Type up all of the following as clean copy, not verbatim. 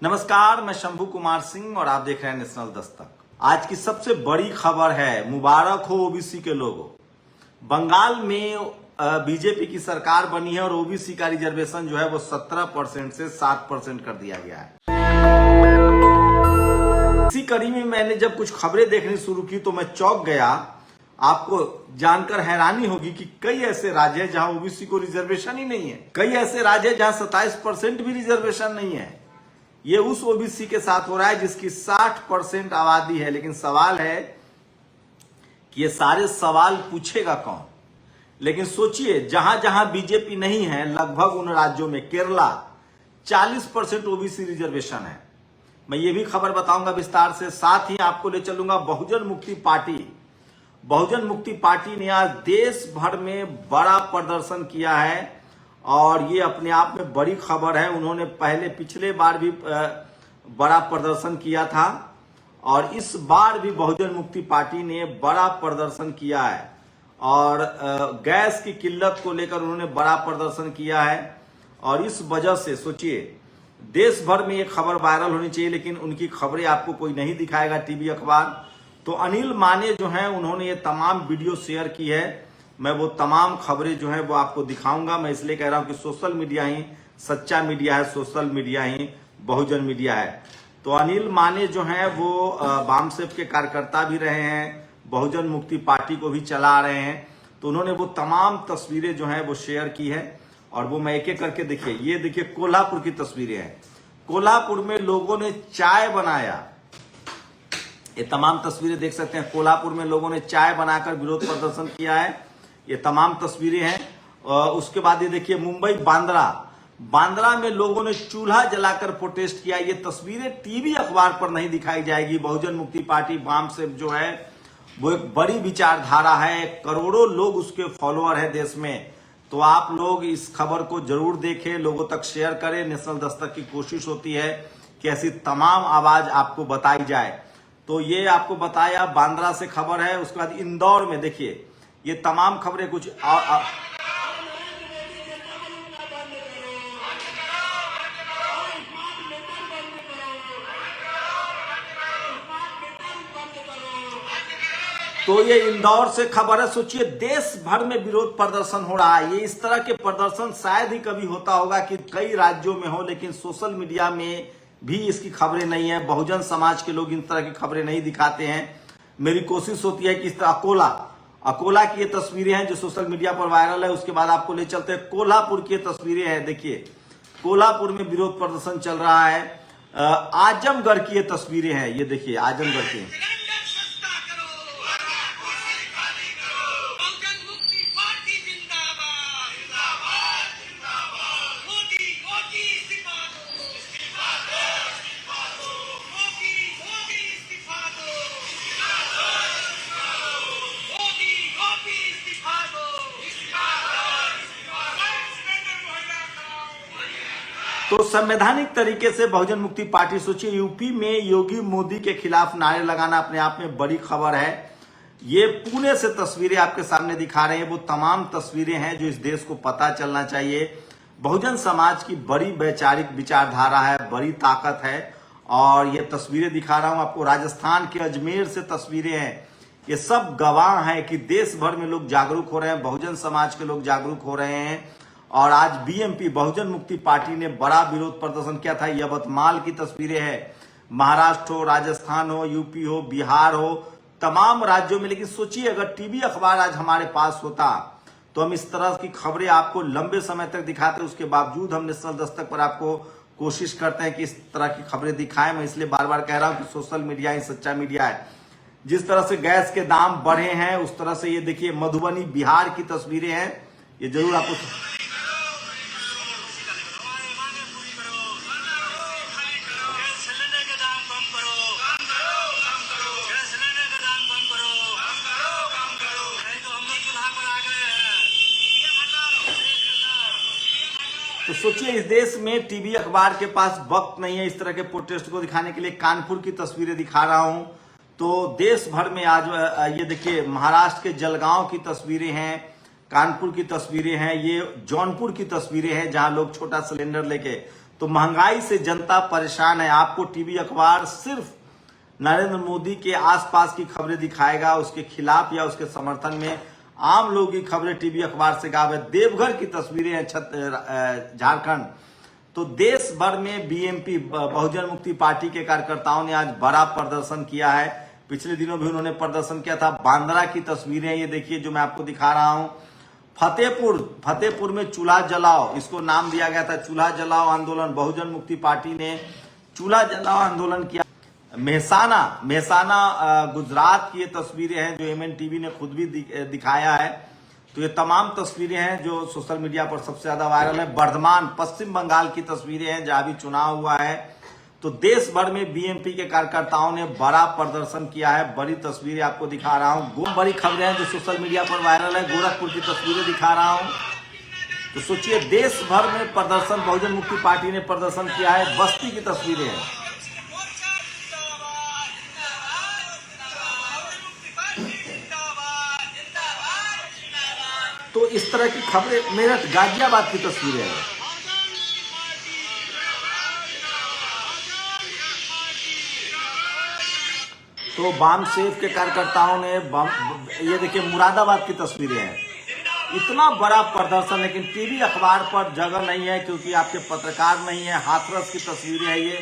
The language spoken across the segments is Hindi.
नमस्कार, मैं शंभू कुमार सिंह और आप देख रहे हैं नेशनल दस्तक। आज की सबसे बड़ी खबर है, मुबारक हो ओबीसी के लोगों। बंगाल में बीजेपी की सरकार बनी है और ओबीसी का रिजर्वेशन जो है वो 17% से 7% कर दिया गया है। इसी कड़ी में मैंने जब कुछ खबरें देखनी शुरू की तो मैं चौंक गया। आपको जानकर हैरानी होगी कि कई ऐसे राज्य हैं जहां ओबीसी को रिजर्वेशन ही नहीं है। कई ऐसे राज्य हैं जहां 27% भी रिजर्वेशन नहीं है। ये उस ओबीसी के साथ हो रहा है जिसकी 60% आबादी है। लेकिन सवाल है कि ये सारे सवाल पूछेगा कौन। लेकिन सोचिए, जहां जहां बीजेपी नहीं है, लगभग उन राज्यों में केरला 40% ओबीसी रिजर्वेशन है। मैं ये भी खबर बताऊंगा विस्तार से। साथ ही आपको ले चलूंगा बहुजन मुक्ति पार्टी। बहुजन मुक्ति पार्टी ने आज देश भर में बड़ा प्रदर्शन किया है और ये अपने आप में बड़ी खबर है। उन्होंने पिछले बार भी बड़ा प्रदर्शन किया था और इस बार भी बहुजन मुक्ति पार्टी ने बड़ा प्रदर्शन किया है और गैस की किल्लत को लेकर उन्होंने बड़ा प्रदर्शन किया है। और इस वजह से सोचिए, देश भर में ये खबर वायरल होनी चाहिए, लेकिन उनकी खबरें आपको कोई नहीं दिखाएगा टीवी अखबार। तो अनिल माने जो हैं, उन्होंने ये तमाम वीडियो शेयर की है। मैं वो तमाम खबरें जो है वो आपको दिखाऊंगा। मैं इसलिए कह रहा हूं कि सोशल मीडिया ही सच्चा मीडिया है, सोशल मीडिया ही बहुजन मीडिया है। तो अनिल माने जो हैं वो वामसेप के कार्यकर्ता भी रहे हैं, बहुजन मुक्ति पार्टी को भी चला रहे हैं। तो उन्होंने वो तमाम तस्वीरें जो हैं वो शेयर की है और वो मैं एक एक करके देखिए। ये देखिए कोल्हापुर की तस्वीरें हैं। कोल्हापुर में लोगों ने चाय बनाया। ये तमाम तस्वीरें देख सकते हैं। कोल्हापुर में लोगों ने चाय बनाकर विरोध प्रदर्शन किया है। ये तमाम तस्वीरें हैं। उसके बाद ये देखिए मुंबई बांद्रा में लोगों ने चूल्हा जलाकर प्रोटेस्ट किया। ये तस्वीरें टीवी अखबार पर नहीं दिखाई जाएगी। बहुजन मुक्ति पार्टी वामसेप जो है वो एक बड़ी विचारधारा है। करोड़ों लोग उसके फॉलोअर है देश में। तो आप लोग इस खबर को जरूर देखें, लोगों तक शेयर करें। नेशनल दस्तक की कोशिश होती है कि ऐसी तमाम आवाज आपको बताई जाए। तो ये आपको बताया, बांद्रा से खबर है। उसके बाद इंदौर में देखिए, ये तमाम खबरें कुछ तो ये इंदौर से खबर है। सोचिए, देश भर में विरोध प्रदर्शन हो रहा है। ये इस तरह के प्रदर्शन शायद ही कभी होता होगा कि कई राज्यों में हो, लेकिन सोशल मीडिया में भी इसकी खबरें नहीं है। बहुजन समाज के लोग इन तरह की खबरें नहीं दिखाते हैं। मेरी कोशिश होती है कि इस तरह अकोला की ये तस्वीरें हैं जो सोशल मीडिया पर वायरल है। उसके बाद आपको ले चलते हैं कोल्हापुर की तस्वीरें हैं। देखिए, कोल्हापुर में विरोध प्रदर्शन चल रहा है। आजमगढ़ की ये तस्वीरें हैं। ये देखिए आजमगढ़ की। तो संवैधानिक तरीके से बहुजन मुक्ति पार्टी, सोचिए यूपी में योगी मोदी के खिलाफ नारे लगाना अपने आप में बड़ी खबर है। ये पुणे से तस्वीरें आपके सामने दिखा रहे हैं। वो तमाम तस्वीरें हैं जो इस देश को पता चलना चाहिए। बहुजन समाज की बड़ी वैचारिक विचारधारा है, बड़ी ताकत है। और ये तस्वीरें दिखा रहा हूं आपको। राजस्थान के अजमेर से तस्वीरें हैं। ये सब गवाह हैं कि देश भर में लोग जागरूक हो रहे हैं, बहुजन समाज के लोग जागरूक हो रहे हैं। और आज बीएमपी बहुजन मुक्ति पार्टी ने बड़ा विरोध प्रदर्शन किया था। यवतमाल की तस्वीरें हैं। महाराष्ट्र हो, राजस्थान हो, यूपी हो, बिहार हो, तमाम राज्यों में। लेकिन सोचिए, अगर टीवी अखबार आज हमारे पास होता तो हम इस तरह की खबरें आपको लंबे समय तक दिखाते। उसके बावजूद हम नेशनल दस्तक पर आपको कोशिश करते हैं कि इस तरह की खबरें दिखाएं। मैं इसलिए बार बार कह रहा हूं कि सोशल मीडिया ही सच्चा मीडिया है। जिस तरह से गैस के दाम बढ़े हैं, उस तरह से ये देखिए मधुबनी बिहार की तस्वीरें हैं। ये जरूर आपको तो सोचिए, इस देश में टीवी अखबार के पास वक्त नहीं है इस तरह के प्रोटेस्ट को दिखाने के लिए। कानपुर की तस्वीरें दिखा रहा हूं। तो देश भर में आज ये देखिए महाराष्ट्र के जलगांव की तस्वीरें हैं, कानपुर की तस्वीरें हैं, ये जौनपुर की तस्वीरें हैं जहां लोग छोटा सिलेंडर लेके तो महंगाई से जनता परेशान है। आपको टीवी अखबार सिर्फ नरेंद्र मोदी के आसपास की खबरें दिखाएगा, उसके खिलाफ या उसके समर्थन में आम लोगों की खबरें टीवी अखबार से गायब है। देवघर की तस्वीरें हैं झारखंड। तो देश भर में बीएमपी बहुजन मुक्ति पार्टी के कार्यकर्ताओं ने आज बड़ा प्रदर्शन किया है। पिछले दिनों भी उन्होंने प्रदर्शन किया था। बांद्रा की तस्वीरें ये देखिए जो मैं आपको दिखा रहा हूं। फतेहपुर में चूल्हा जलाओ, इसको नाम दिया गया था चूल्हा जलाओ आंदोलन। बहुजन मुक्ति पार्टी ने चूल्हा जलाओ आंदोलन किया। मेहसाना गुजरात की ये तस्वीरें हैं जो एमएनटीवी ने खुद भी दिखाया है। तो ये तमाम तस्वीरें हैं जो सोशल मीडिया पर सबसे ज्यादा वायरल है। बर्धमान पश्चिम बंगाल की तस्वीरें हैं जहां भी चुनाव हुआ है। तो देश भर में बीएमपी के कार्यकर्ताओं ने बड़ा प्रदर्शन किया है। बड़ी तस्वीरें आपको दिखा रहा हूं। बड़ी खबरें हैं जो सोशल मीडिया पर वायरल है। गोरखपुर की तस्वीरें दिखा रहा हूं। तो सोचिए देश भर में प्रदर्शन बहुजन मुक्ति पार्टी ने प्रदर्शन किया है। बस्ती की तस्वीरें हैं। तो इस तरह की खबरें। मेरठ गाजियाबाद की तस्वीरें हैं। तो बाम सेफ के कार्यकर्ताओं ने ये देखिए मुरादाबाद की तस्वीरें हैं। इतना बड़ा प्रदर्शन, लेकिन टीवी अखबार पर जगह नहीं है क्योंकि आपके पत्रकार नहीं है। हाथरस की तस्वीरें हैं ये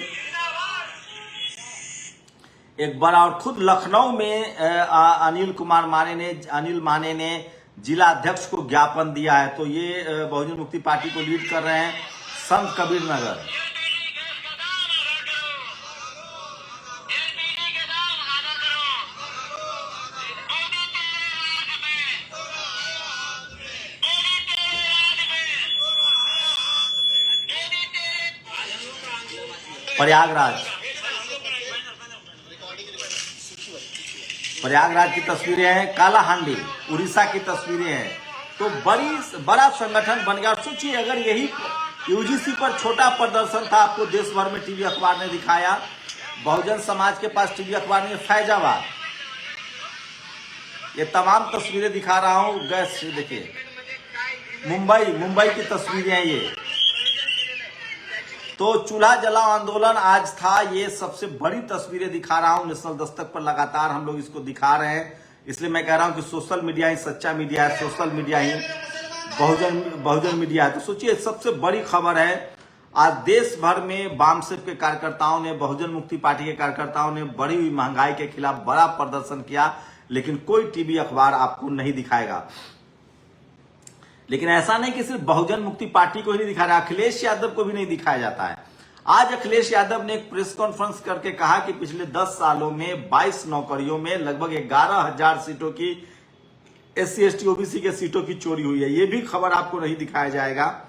एक बड़ा। और खुद लखनऊ में अनिल माने ने जिला अध्यक्ष को ज्ञापन दिया है। तो ये बहुजन मुक्ति पार्टी को लीड कर रहे हैं संत कबीर नगर। प्रयागराज की तस्वीरें हैं। कालाहांडी उड़ीसा की तस्वीरें हैं। तो बड़ा संगठन बन गया। सोचिए अगर यही यूजीसी पर छोटा प्रदर्शन था, आपको देश भर में टीवी अखबार ने दिखाया। बहुजन समाज के पास टीवी अखबार नहीं है। फैजाबाद, ये तमाम तस्वीरें दिखा रहा हूं। गैस देखिए मुंबई की तस्वीरें हैं ये। तो चूल्हा जलाओ आंदोलन आज था। ये सबसे बड़ी तस्वीरें दिखा रहा हूं। नेशनल दस्तक पर लगातार हम लोग इसको दिखा रहे हैं। इसलिए मैं कह रहा हूं कि सोशल मीडिया ही सच्चा मीडिया है। सोशल मीडिया ही बहुजन मीडिया है। तो सोचिए सबसे बड़ी खबर है आज देश भर में बामसेफ के कार्यकर्ताओं ने, बहुजन मुक्ति पार्टी के कार्यकर्ताओं ने बढ़ी हुई महंगाई के खिलाफ बड़ा प्रदर्शन किया। लेकिन कोई टीवी अखबार आपको नहीं दिखाएगा। लेकिन ऐसा नहीं कि सिर्फ बहुजन मुक्ति पार्टी को ही नहीं दिखा रहा, अखिलेश यादव को भी नहीं दिखाया जाता है। आज अखिलेश यादव ने एक प्रेस कॉन्फ्रेंस करके कहा कि पिछले 10 सालों में 22 नौकरियों में लगभग 11,000 सीटों की SC ST OBC के सीटों की चोरी हुई है। ये भी खबर आपको नहीं दिखाया जाएगा।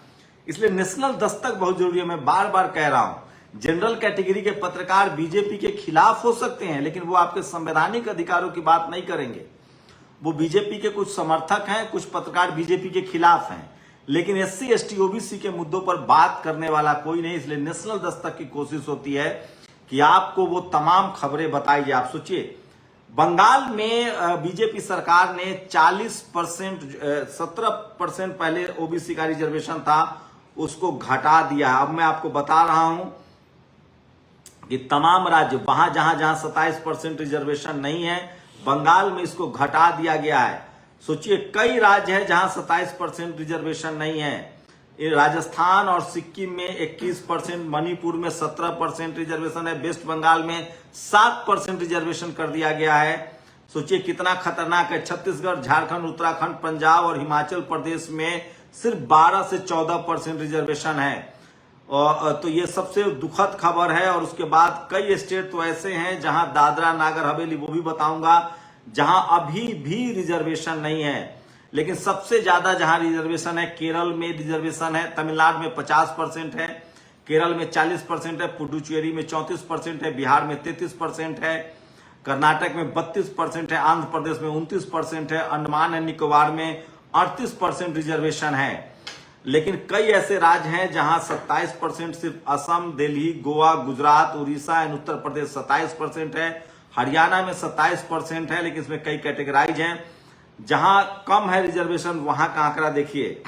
इसलिए नेशनल दस्तक बहुत जरूरी है। मैं बार बार कह रहा हूं, जनरल कैटेगरी के पत्रकार बीजेपी के खिलाफ हो सकते हैं, लेकिन वो आपके संवैधानिक अधिकारों की बात नहीं करेंगे। वो बीजेपी के कुछ समर्थक हैं, कुछ पत्रकार बीजेपी के खिलाफ हैं, लेकिन SC ST OBC के मुद्दों पर बात करने वाला कोई नहीं। इसलिए नेशनल दस्तक की कोशिश होती है कि आपको वो तमाम खबरें बताई जाए। आप सोचिए बंगाल में बीजेपी सरकार ने 40% 17% पहले OBC का रिजर्वेशन था, उसको घटा दिया। अब मैं आपको बता रहा हूं कि तमाम राज्य वहां जहां 27% रिजर्वेशन नहीं है, बंगाल में इसको घटा दिया गया है। सोचिए कई राज्य है जहां 27% रिजर्वेशन नहीं है। राजस्थान और सिक्किम में 21%, मणिपुर में 17% रिजर्वेशन है, वेस्ट बंगाल में 7% रिजर्वेशन कर दिया गया है। सोचिए कितना खतरनाक है। छत्तीसगढ़, झारखंड, उत्तराखंड, पंजाब और हिमाचल प्रदेश में सिर्फ 12 से 14% रिजर्वेशन है। तो ये सबसे दुखद खबर है। और उसके बाद कई स्टेट तो ऐसे हैं जहां दादरा नागर हवेली, वो भी बताऊंगा, जहां अभी भी रिजर्वेशन नहीं है। लेकिन सबसे ज्यादा जहां रिजर्वेशन है, केरल में रिजर्वेशन है, तमिलनाडु में 50% है, केरल में 40% है, पुडुचेरी में 34% है, बिहार में 33% है, कर्नाटक में 32% है, आंध्र प्रदेश में 29% है, अंडमान एंड निकोबार में 38% रिजर्वेशन है। लेकिन कई ऐसे राज्य हैं जहां 27% सिर्फ असम, दिल्ली, गोवा, गुजरात, उड़ीसा एंड उत्तर प्रदेश 27% है, हरियाणा में 27% है। लेकिन इसमें कई कैटेगराइज हैं। जहां कम है रिजर्वेशन वहां का आंकड़ा देखिए,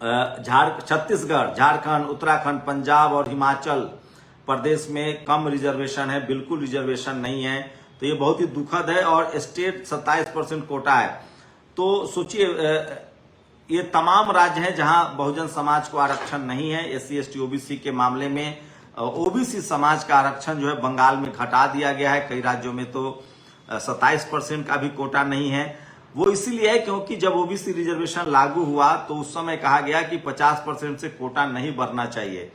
छत्तीसगढ़, झारखंड, उत्तराखंड, पंजाब और हिमाचल प्रदेश में कम रिजर्वेशन है, बिल्कुल रिजर्वेशन नहीं है। तो ये बहुत ही दुखद है और स्टेट 27% कोटा है। तो सोचिए ये तमाम राज्य हैं जहां बहुजन समाज को आरक्षण नहीं है। SC ST OBC के मामले में OBC समाज का आरक्षण जो है बंगाल में घटा दिया गया है, कई राज्यों में तो 27% का भी कोटा नहीं है। वो इसीलिए है क्योंकि जब OBC रिजर्वेशन लागू हुआ तो उस समय कहा गया कि 50% से कोटा नहीं बढ़ना चाहिए,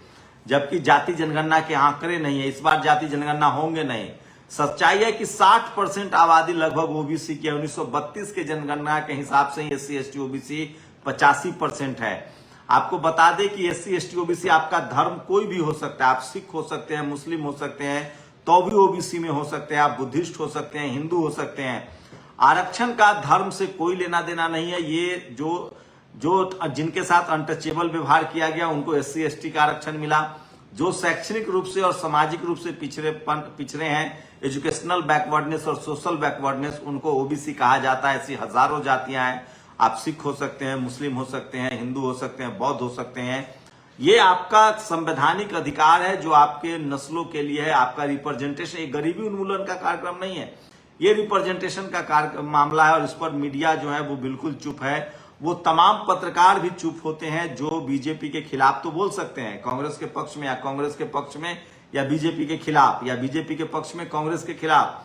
जबकि जाति जनगणना के आंकड़े नहीं है। इस बार जाति जनगणना होंगे नहीं। सच्चाई है कि 60% आबादी लगभग OBC की है। 1932 के जनगणना के हिसाब से SC ST OBC 85% है। आपको बता दें कि SC ST OBC आपका धर्म कोई भी हो सकता है। आप सिख हो सकते हैं, मुस्लिम हो सकते हैं, तो भी OBC में हो सकते हैं। आप बुद्धिस्ट हो सकते हैं, हिंदू हो सकते हैं। आरक्षण का धर्म से कोई लेना देना नहीं है। ये जो जिनके साथ अनटचेबल व्यवहार किया गया उनको SC ST का आरक्षण मिला। जो शैक्षणिक रूप से और सामाजिक रूप से पिछड़े हैं, एजुकेशनल बैकवर्डनेस और सोशल बैकवर्डनेस, उनको OBC कहा जाता है। ऐसी हजारों जातियां हैं। आप सिख हो सकते हैं, मुस्लिम हो सकते हैं, हिंदू हो सकते हैं, बौद्ध हो सकते हैं। ये आपका संवैधानिक अधिकार है जो आपके नस्लों के लिए है। आपका रिप्रेजेंटेशन, एक गरीबी उन्मूलन का कार्यक्रम नहीं है, ये रिप्रेजेंटेशन का मामला है। और इस पर मीडिया जो है वो बिल्कुल चुप है। वो तमाम पत्रकार भी चुप होते हैं जो बीजेपी के खिलाफ तो बोल सकते हैं, कांग्रेस के पक्ष में या कांग्रेस के पक्ष में या बीजेपी के खिलाफ या बीजेपी के पक्ष में कांग्रेस के खिलाफ,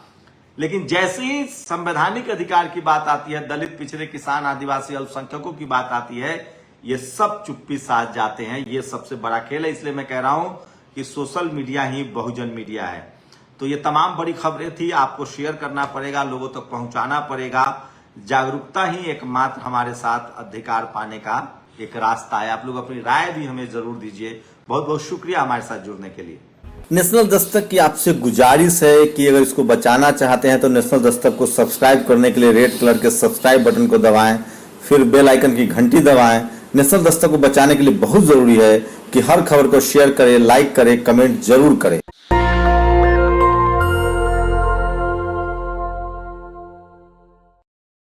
लेकिन जैसे ही संवैधानिक अधिकार की बात आती है, दलित, पिछड़े, किसान, आदिवासी, अल्पसंख्यकों की बात आती है, ये सब चुप्पी साध जाते हैं। ये सबसे बड़ा खेल है। इसलिए मैं कह रहा हूं कि सोशल मीडिया ही बहुजन मीडिया है। तो ये तमाम बड़ी खबरें थी, आपको शेयर करना पड़ेगा, लोगों तक पहुंचाना पड़ेगा। जागरूकता ही एकमात्र हमारे साथ अधिकार पाने का एक रास्ता है। आप लोग अपनी राय भी हमें जरूर दीजिए। बहुत बहुत शुक्रिया हमारे साथ जुड़ने के लिए। नेशनल दस्तक की आपसे गुजारिश है कि अगर इसको बचाना चाहते हैं तो नेशनल दस्तक को सब्सक्राइब करने के लिए रेड कलर के सब्सक्राइब बटन को दबाएं, फिर बेल आइकन की घंटी दबाएं। नेशनल दस्तक को बचाने के लिए बहुत जरूरी है कि हर खबर को शेयर करें, लाइक करें, कमेंट जरूर करें।